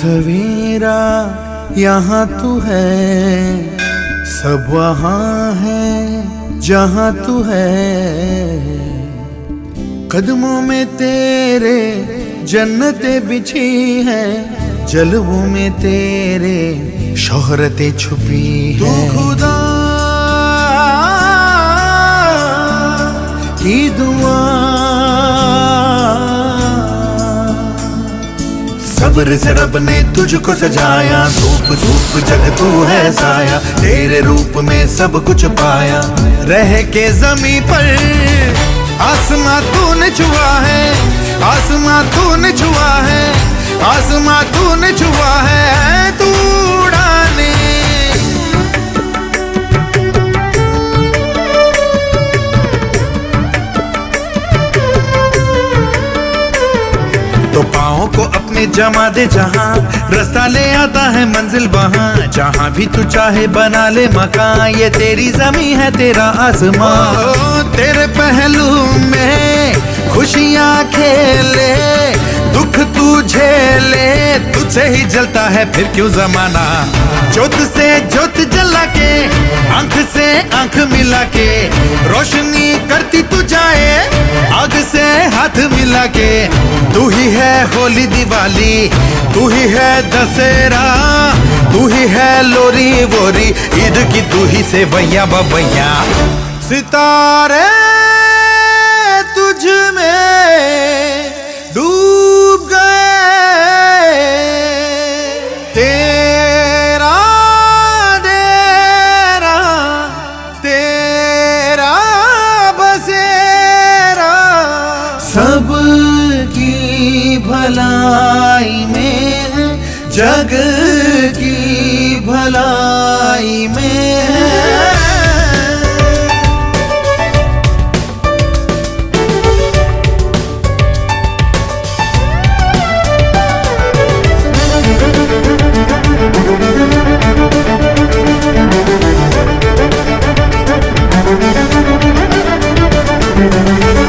सवेरा यहाँ तू है, सब वहाँ है जहाँ तू है। कदमों में तेरे जन्नतें बिछी है, जलवों में तेरे शोहरतें छुपी है। तू खुदा की दुआ, सब्र से रब ने तुझको सजाया। धूप धूप जग तू है साया, तेरे रूप में सब कुछ पाया। रह के जमी पर आसमां तूने छुआ है, आसमां तूने छुआ है, आसमां तूने छुआ है। तू उड़ाने तो पाँव को अपने जमा दे जहाँ, रास्ता ले आता है मंजिल वहाँ। जहाँ भी तू चाहे बना ले मकान, ये तेरी जमी है तेरा आसमां। तेरे पहलू में खुशियाँ खेले, दुख तू झेले, तुझसे ही जलता है फिर क्यों जमाना। ज्योत से ज्योत जला के, आंख से आंख मिला के, रोशनी करती तू जाए आग से हाथ मिला के। तू ही है होली दिवाली, तू ही है दशहरा, तू ही है लोरी वोरी, ईद की तू ही से भैया बबैया। सितारे तुझ में डूब गए, तेरा डेरा तेरा बसेरा। सब की भलाई में है, जग की भलाई में है।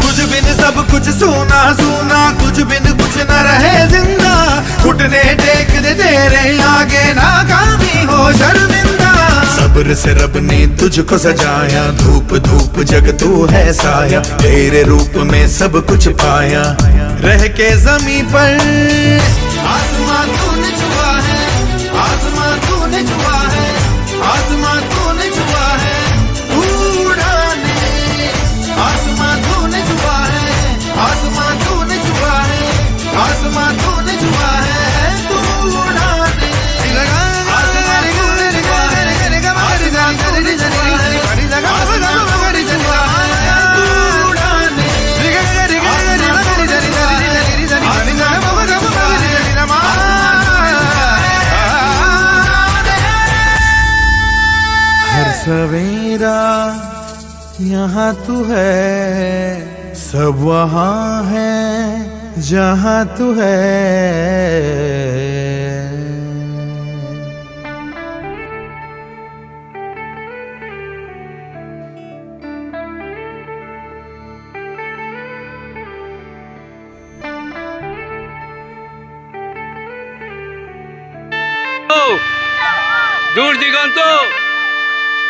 तुझ बिन सब कुछ सूना सूना, तुझ बिन कुछ न रहे जिंदा। घुटने टेक दे तेरे आगे, नाकामी हो शर्मिंदा। सब्र से रब ने तुझको सजाया, धूप धूप जग तू है साया। तेरे रूप में सब कुछ पाया। रह के जमी पर आसमां तूने छुआ है, आसमां तूने छुआ है, आसमां तूने छुआ है। उड़ाने आसमां तूने छुआ है, आसमां तूने छुआ है, आसमां तूने छुआ है। तू उड़ाने आसमां तूने छुआ है, आसमां तूने छुआ है, आसमां तूने छुआ है। तू उड़ाने हर सवेरा यहाँ तू है, सब वहाँ है जहाँ तू है। দূর দিগন্ত,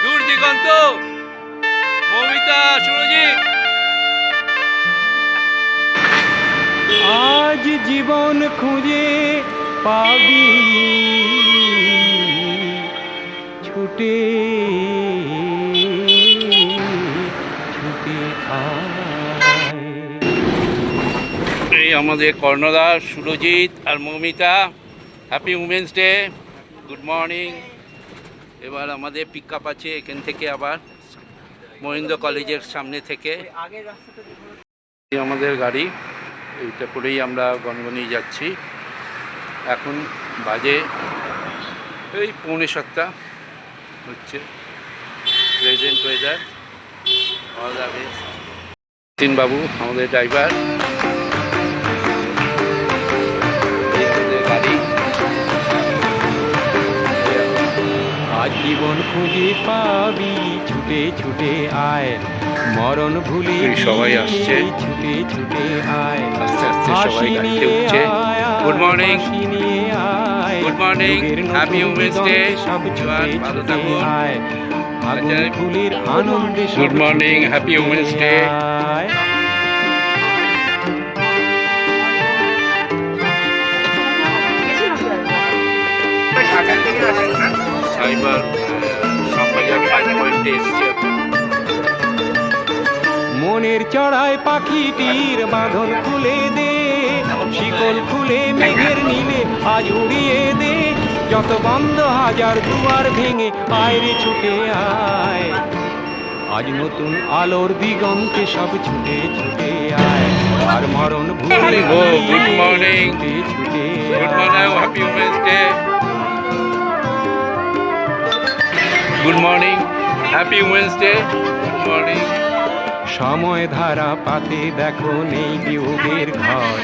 দূর দিগন্ত, মৌমিতা, সুরজিৎ। আজ জীবন খুঁজে পাবি, ছুটে ছুটে আয়। এই আমাদের কর্ণদার সুরজিৎ আর Moumita. Happy women's day, good morning. এবার আমাদের পিক আপ আছে এখান থেকে, আবার মহিন্দ্র কলেজের সামনে থেকে। আমাদের গাড়ি এইটা করেই আমরা গনগনি যাচ্ছি। এখন বাজে এই 6:45 হচ্ছে। Present weather, all the best. তিন বাবু আমাদের ড্রাইভার। গাড়ি আজ জীবন খুঁজে পাবি, ছুটে ছুটে আয়, মরণ ভুলে সবাই আসছে, ছুটে ছুটে আয়। আস্তে আস্তে সবাই গাড়িতে উঠছে। Good morning. আয় Good morning, happy Women's Day. সব ছুটে ভালো ছুটে থাকুন। আয় ফাগুন ফুলের আনন্দে সব Good morning, ছুটে happy ছুটে Women's Day. আয়। সাইবার সম্পাদক 5 পয়েন্টে এসছে। মনের চড়ায় পাখিটির বাঁধন খুলে দে, শিকল খুলে মেঘের নীলে আজ উড়িয়ে দে, যত বন্ধ হাজার দুয়ার ভেঙে আয়রে ছুটে আয়, আজ নতুন আলোর দিগন্তে সব ছুটে ছুটে আয়, আর মরণ ভুলে Oh, good morning. ছুটে ছুটে Good morning, happy Women's Day. Good morning, happy Women's Day. Good morning. সময় ধারা পাতে দেখো নেই বিয়োগের ঘর,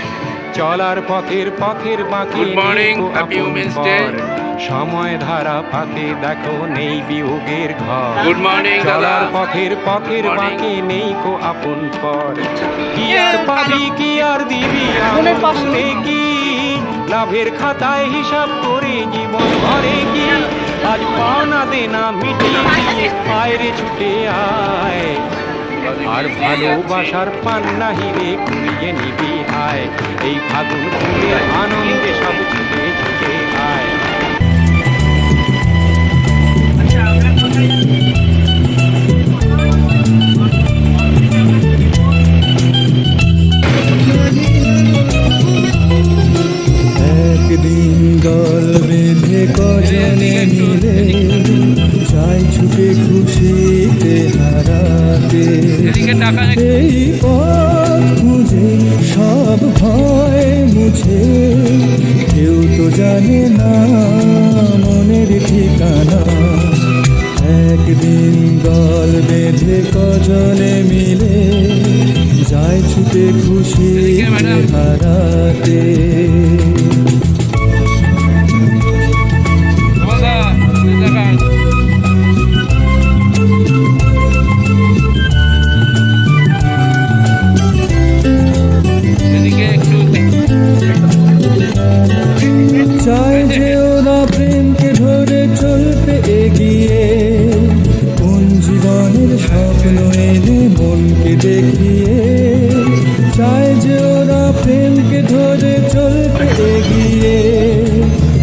চলার পথের বাঁকে Good morning, নেই কো happy আপন Women's Day. পর। সময় ধারা পাতে দেখো নেই বিয়োগের ঘর, Good morning, চলার দাদা। পথের Good morning. বাঁকে নেই কো আপন পর। কি আর পাবি কি আর দিবি শুনে কি, লাভের খাতায় হিসাব করে জীবন ভরে কি, আজ পাওনা দেনা মিটিয়ে দিয়ে আয়রে ছুটে আয়, আর ভালোবাসার পান্না হিরে কুড়িয়ে নিবি আয়, এই ফাগুন ফুলে আনন্দে সব ছুটে ছুটে আয়। একদিন দল বেঁধে কজনে মিলে যাই ছুটে খুশিতে হারাতে, এদিকে টাকা এই পথ খুঁজে সব ভয় মুছে, কেউ তো জানে না মনের ঠিকানা। একদিন দল বেঁধে কজনে মিলে যায় ছুটে খুশিতে হারাতে। এদিকে একটু চায় যে ওরা প্রেমকে ধরে চলতে এগিয়ে, কোন জীবনের স্বপ্ন এনে মনকে দেখিয়ে, চায় যে ওরা প্রেমকে ধরে চলতে এগিয়ে,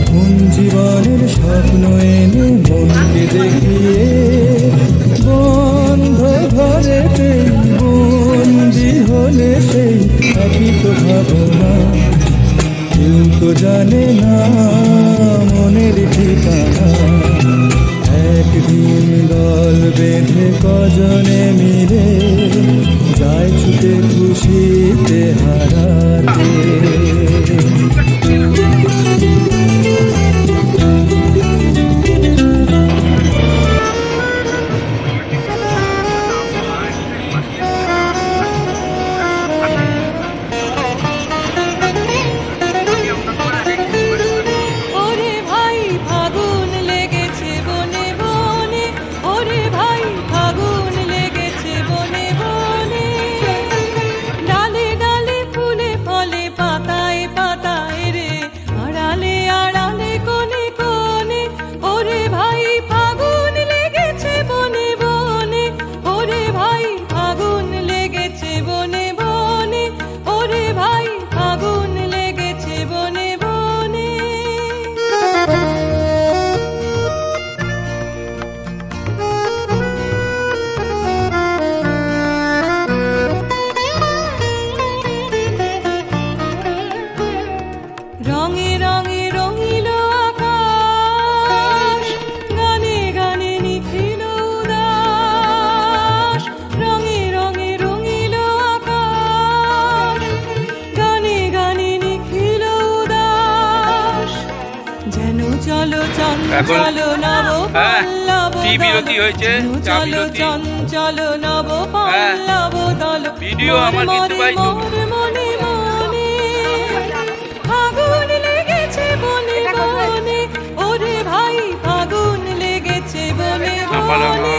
কোন জীবনের স্বপ্ন এনে মনকে দেখিয়ে, বন্ধ ঘরেতে বন্দি হলে সেই একই তো ভাবনা, কেউ তো জানে না মনের ঠিকানা। একদিন দল বেঁধে কজনে মিলে যায় ছুটে খুশিতে হারাতে। ওরে ভাই ফাগুন লেগেছে বনে বনে, ওরে ভাই ফাগুন লেগেছে বনে বনে, ডালে ডালে ফুলে ফলে পাতায় পাতায় রে, আড়ালে আড়ালে কোণে কোণে, ওরে ভাই ফাগুন লেগেছে বনে বনে, ওরে ভাই ফাগুন লেগেছে বনে বনে, ওরে ভাই ফাগুন লেগেছে বনে বনে। রঙে রঙে রঙিল আকাশ, গানে গানে নিখিল উদাস, রঙে রঙে রঙিল আকাশ, গানে গানে নিখিল উদাস, যেন চলো চঞ্চল নব হ্যাঁ, পল্লব টি বিরতি দল, হয়েছে, যেন চা চলো বিরতি। চঞ্চল নব পল্লব দল, ভিডিও আমার মোর কিন্তু পাই তো। মোর মনে মনে ফাগুন লেগেছে বনে বনে, ওরে ভাই ফাগুন লেগেছে বনে বনে,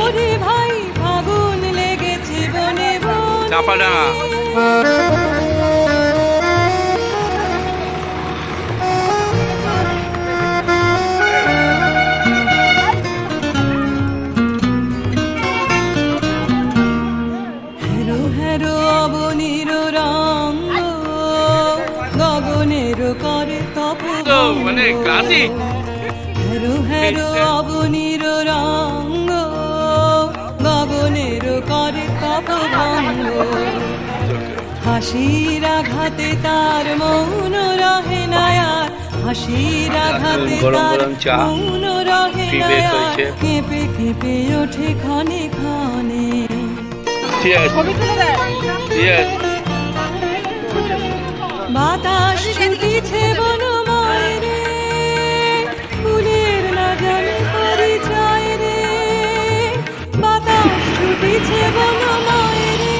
ওরে ভাই ফাগুন লেগেছে বনে বনে। চাপাডাঙ্গা। আসি। হেরো হেরো অবনীর রঙ্গ গগনের করে তপ ভঙ্গ হাসির আঘাতে তার মৌন রহে না আর হাসির আঘাতে গরম তার গরম চা, মৌন রহে টি না ব্রেক আর হয়েছে। কেঁপে কেঁপে ওঠে ক্ষণে ক্ষণে Cheers. Cheers. বাতাস ছুটিছে বনময় রে ফুলের না জানে পরিচয় রে বাতাস ছুটিছে বনময় রে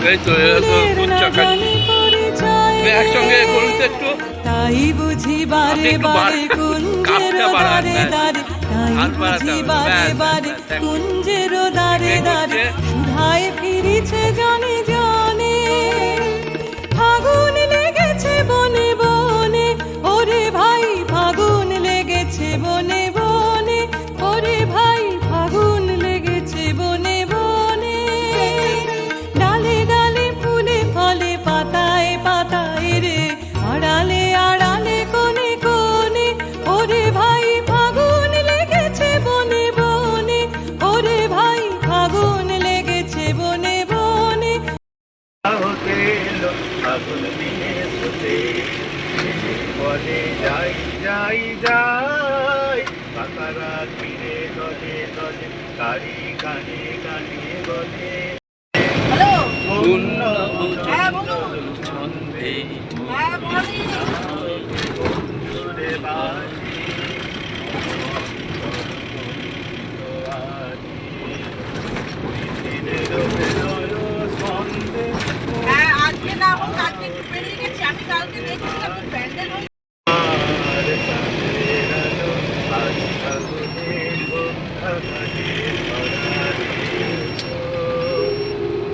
এই তো এরা তো ফুলের দুধ না চা খাচ্ছে। জানে পরিচয় তুমি একসঙ্গে রে। করুন তো একটু। তাই বুঝি বারে আপনি একটু বারে বাড়ান, কুঞ্জের কাপটা বাড়ান, দারে ব্যাস। দারে তাই হাত বাড়াতে বুঝি হবে, বারে ব্যাস, বারে ব্যাস, ব্যাস। কুঞ্জের দারে ঠিক দারে হচ্ছে। সুধায় ফিরিছে জানে জানে ফাগুন লেগেছে বনে বনে ওরে ভাই ফাগুন লেগেছে বনে বনে ওরে ভাই ফাগুন লেগেছে বনে বনে ডালে ডালে ফুলে ফলে পাতায় পাতায় রে আড়ালে আড়ালে কোণে কোণে ওরে ভাই ফাগুন লেগেছে বনে বনে ওরে ভাই ফাগুন লেগেছে বনে বনে হতে এলো আগুন নিয়ে ছুটে বলে যাই যাই যাই পাতারা ফিরে দলে দলে কারি কানে কানে বলে শূন্য ছন্দে বন্ধুরে বাজি ছন্দে হ্যাঁ আজকে না হোক আজকে একটু বেরিয়ে গেছি আমি কালকে দেখছিলাম তো প্যান্ডেল হয়ে আর চাঁদের আলো আজ ফাগুনের বন্ধাঘাটে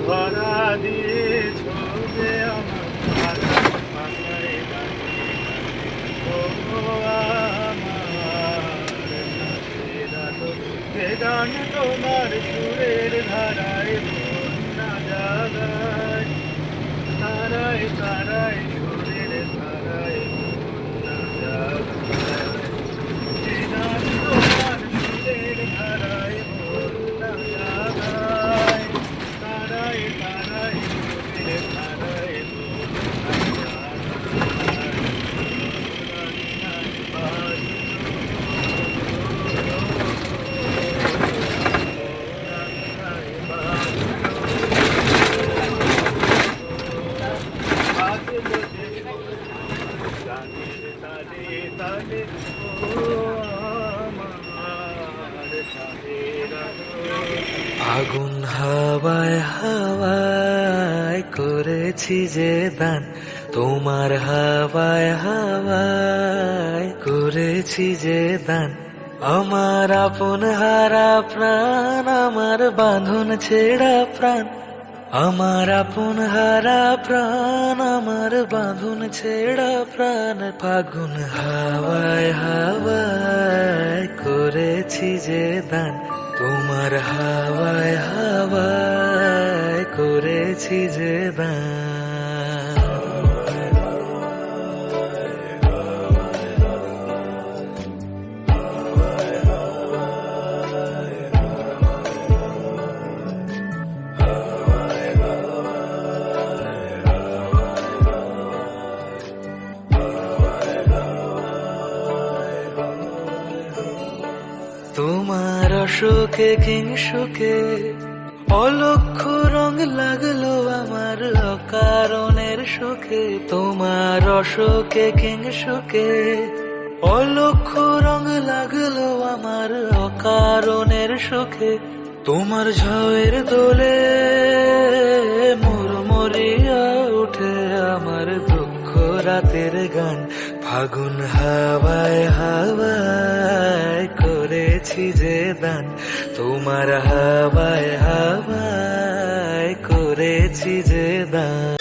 ভরা দিয়েছ যে আমার আকাশ মাথায় দাঁড়িয়ে ও আমার চাঁদের আলো যে গান তোমার সুরের ধারায় বন্যা জাগায় তারায় তারায় সুরের ধারায় বন্যা জাগায় যে গান তোমার সুরের ধারায় বন্যা জাগায় তারায় তারায় সুরের ধারায় বন্যা আগুন হাওয়ায় হাওয়ায় করেছি যে দান তোমার হাওয়ায় হাওয়ায় করেছি যে দান আমার আপন হারা প্রাণ আমার বাঁধন ছেড়া প্রাণ আমার আপন হারা প্রাণ আমার বাঁধন ছেড়া প্রাণ ফাগুন হাওয়ায় হাওয়ায় করেছি যে দান তোমার হাওয়ায় হাওয়ায় করেছি যে দান তোমার অশোকে কিংসুকে অলক্ষ রং লাগলো আমার অকারণের সুখে তোমার অশোকে কিংসুকে অলক্ষ রং লাগলো আমার অকারণের সুখে তোমার ঝড়ের দোলে মুরমুরিয়া উঠে আমার দুঃখ রাতের গান ফাগুন হাওয়ায় হাওয়ায় করেছি যে দান তোমার হাওয়ায় হাওয়ায় করেছি যে দান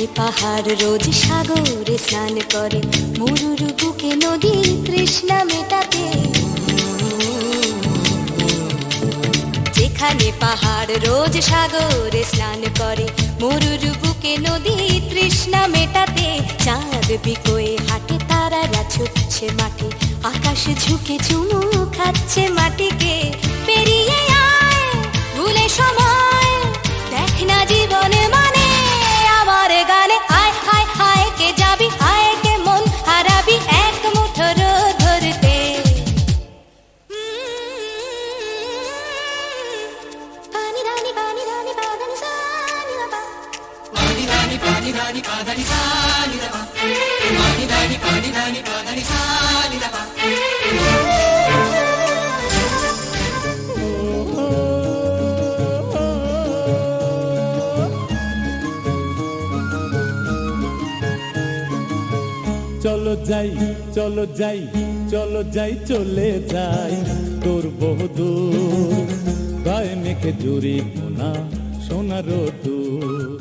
যেখানে পাহাড় রোজ সাগরে স্নান করে, মরুর বুকে নদীর তৃষ্ণা মেটাতে। যেখানে পাহাড় রোজ সাগরে স্নান করে, মরুর বুকে নদীর তৃষ্ণা মেটাতে। চাঁদ বিকোয়ে হাঁটে, তারারা ছুটছে মাঠে, আকাশ ঝুঁকে চুমু খাচ্ছে মাটিকে। পেরিয়ে আয় ভুলে সময়, দেখ না জীবনে মানে আমার গানে। আয় হায় হায় কে যাবি, হায় কে মন হারাবি এক মুঠোর ধরতে। পানি রানি পানি রানি পাদানি সানি রাবা, পানি রানি পানি রানি পাদানি সানি রাবা, পানি রানি পানি রানি পাদানি সানি রাবা। চলো যাই চলো যাই চলো যাই চলে যাই তোর বহুদূর, গায়ে মেখে জুড়ি পোনা সোনার দূর।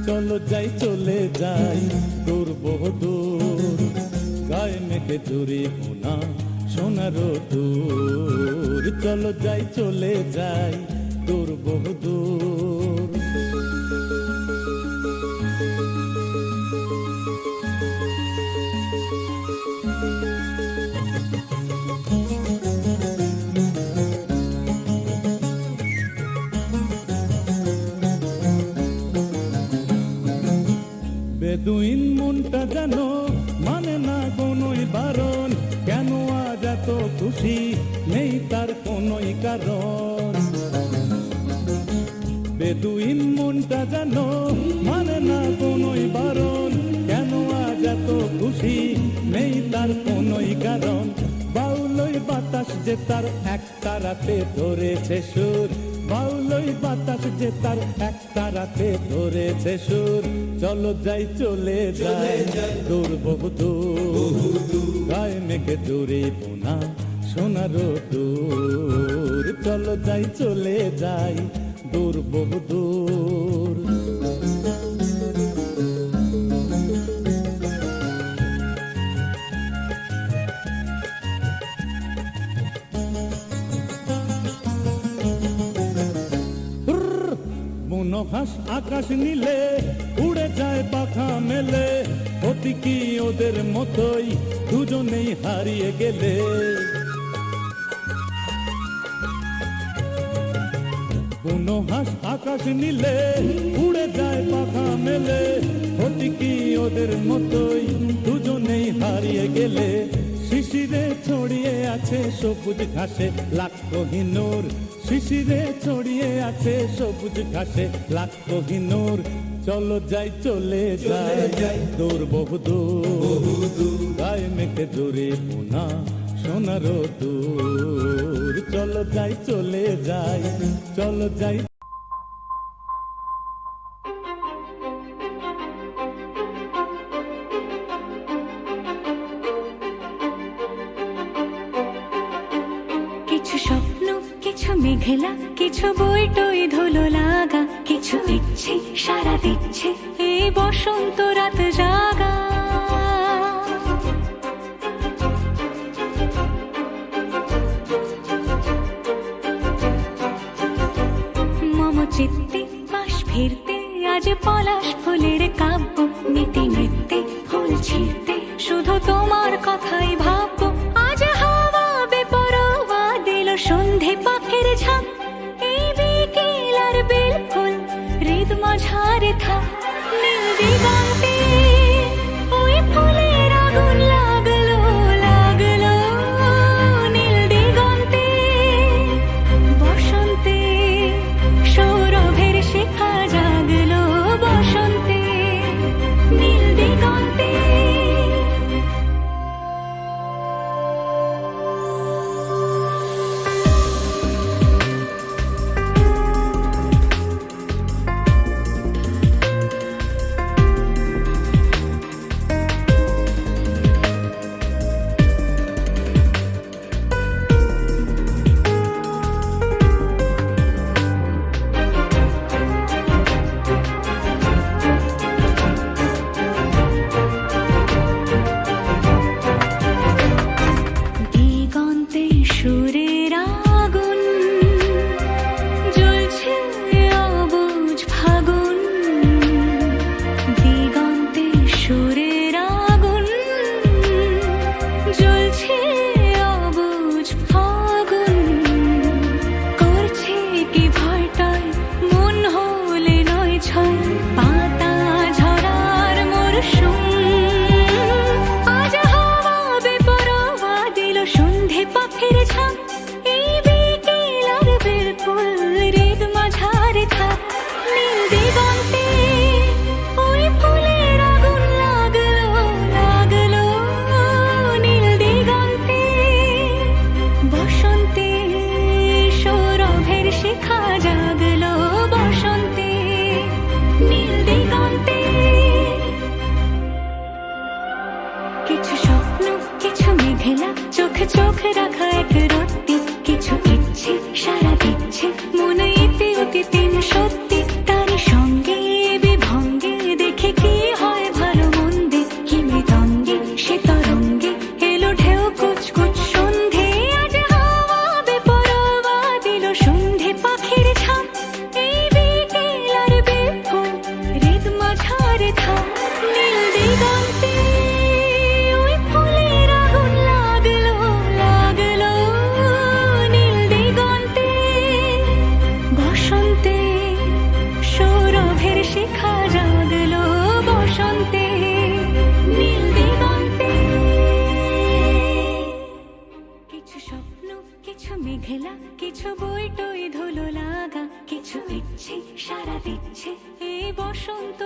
চলো যাই চলে যাই তোর বহুদূর, গায়ে মেখে জুড়ি পোনা সোনার দূর। চলো যাই চলে যাই তোর বহুদূর। বেদুইন মনটা জানো মানে না কোনোই বারণ, কেন আজ এত খুশি নেই তার কোনোই কারণ। বেদুইন মনটা জানো মানে না কোনোই বারণ, কেন আজ এত খুশি নেই তার কোনোই কারণ। বাউলই বাতাস যে তার একটা রাতে ধরেছে সুর, বাউলই বাতাস যে তার একটা রাতে ধরেছে সুর। চলো যাই চলে যাই দূর বহুদূর, গায়ে মেঘে দূরে পোনা সোনার দূর। চলো যাই চলে যাই দূর বহুদূর। মনোহাস আকাশ নীলে উড়ে যায় পাখা মেলে, অতি কি ওদের মতোই দুজনেই হারিয়ে গেলে। মনোহাস আকাশ নীলে উড়ে যায় পাখা মেলে, অতি কি ওদের মতোই দুজনেই হারিয়ে গেলে। শিশিরে ছড়িয়ে আছে সবুজ ঘাসে লাখ কোহিনূর, শিশিরে ছড়িয়ে আছে সবুজ ঘাসে লাখ কোহিনূর। চলো যাই চলে যাই দূর বহুদূর, গায়ে মেঘে জুড়ে পোনা সোনার দূর। চলো যাই চলে যাই চলো যাই। কিছু স্বপ্ন কিছু মেঘলা, কিছু বইটই ধুলো লাগা, কিছু ইচ্ছে সারা দিচ্ছে এই বসন্ত রাত জাগা। মম চিত্তে পাশ ফিরতে আজ পলাশ ফুলের কাব্য, নীতি নৃত্যে ফুল ছিঁড়তে শুধু তোমার কথাই ভাববো। আজ হাওয়া বেপরোয়া দিল সন্ধে পাখির ঝাঁক, এই বিকেল আর বেল ফুল হৃদ মাঝারে থাক। নীল দিগন্তে ওই ফুলের আগুন লাগলো লাগলো, নীল দিগন্তে বসন্তে সৌরভের শিখা জাগলো। বসন্তে নীল দিগন্তে দিগন্তে ওই ফুলের আগুন লাগলো লাগলো নীল দিগন্তে বসন্তে সৌরভের শিখা জাগলো বসন্তে নীল দিগন্তে কিছু স্বপ্ন কিছু মেঘলা চোখ চোখ রাখা এক রত্তি কিছু ইচ্ছে সারা দিচ্ছে মনে ইতি অতি তিন সত্যি তারই সঙ্গে বিভঙ্গে দেখে কি হয় ভালো মন্দে কি মৃদঙ্গে সে তরঙ্গে এলো ঢেউ কুচকুচ সন্ধে আজ হাওয়া বেপরোয়া দিল সন্ধে পাখির ঝাম এই বিকেল আর বিফল হৃদ মাঝারে থাম নীল দিগন্তে ওই ফুলের আগুন লাগলো লাগলো নীল দিগন্তে বসন্তে সৌরভের শিখা জাগলো বসন্তে নীল দিগন্তে কিছু স্বপ্ন কিছু মেঘলা কিছু বই টই ধুলো লাগা কিছু ইচ্ছে সারা দিচ্ছে এই বসন্ত